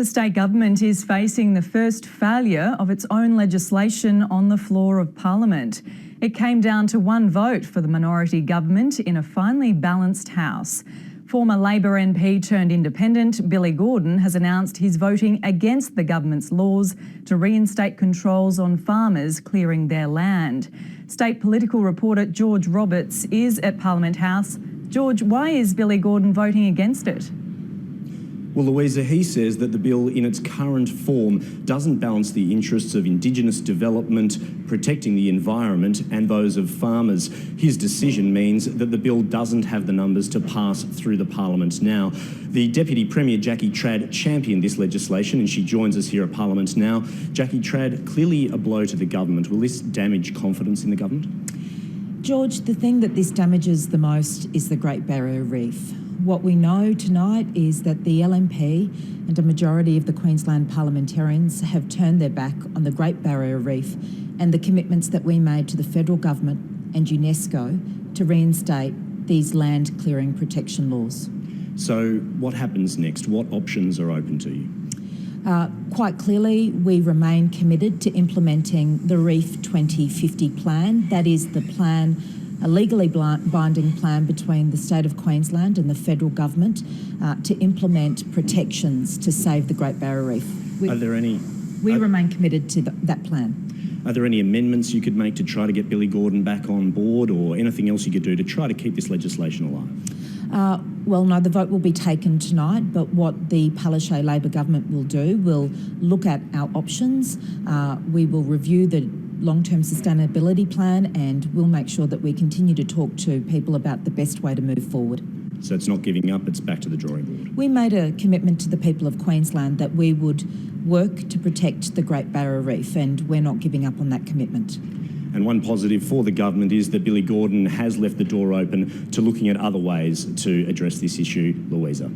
The state government is facing the first failure of its own legislation on the floor of Parliament. It came down to one vote for the minority government in a finely balanced House. Former Labor MP turned independent Billy Gordon has announced he's voting against the government's laws to reinstate controls on farmers clearing their land. State political reporter George Roberts is at Parliament House. George, why is Billy Gordon voting against it? Well, Louisa, he says that the bill in its current form doesn't balance the interests of Indigenous development, protecting the environment and those of farmers. His decision means that the bill doesn't have the numbers to pass through the Parliament now. The Deputy Premier, Jackie Trad, championed this legislation and she joins us here at Parliament now. Jackie Trad, clearly a blow to the government. Will this damage confidence in the government? George, the thing that this damages the most is the Great Barrier Reef. What we know tonight is that the LNP and a majority of the Queensland parliamentarians have turned their back on the Great Barrier Reef and the commitments that we made to the federal government and UNESCO to reinstate these land clearing protection laws. So what happens next? What options are open to you? Quite clearly, we remain committed to implementing the Reef 2050 plan. That is the plan, a legally binding plan between the State of Queensland and the federal government to implement protections to save the Great Barrier Reef. We remain committed to that plan. Are there any amendments you could make to try to get Billy Gordon back on board, or anything else you could do to try to keep this legislation alive? Well, no, the vote will be taken tonight, but what the Palaszczuk Labor government will do, will look at our options. We will review the long-term sustainability plan and we'll make sure that we continue to talk to people about the best way to move forward. So it's not giving up, it's back to the drawing board. We made a commitment to the people of Queensland that we would work to protect the Great Barrier Reef, and we're not giving up on that commitment. And one positive for the government is that Billy Gordon has left the door open to looking at other ways to address this issue. Louisa.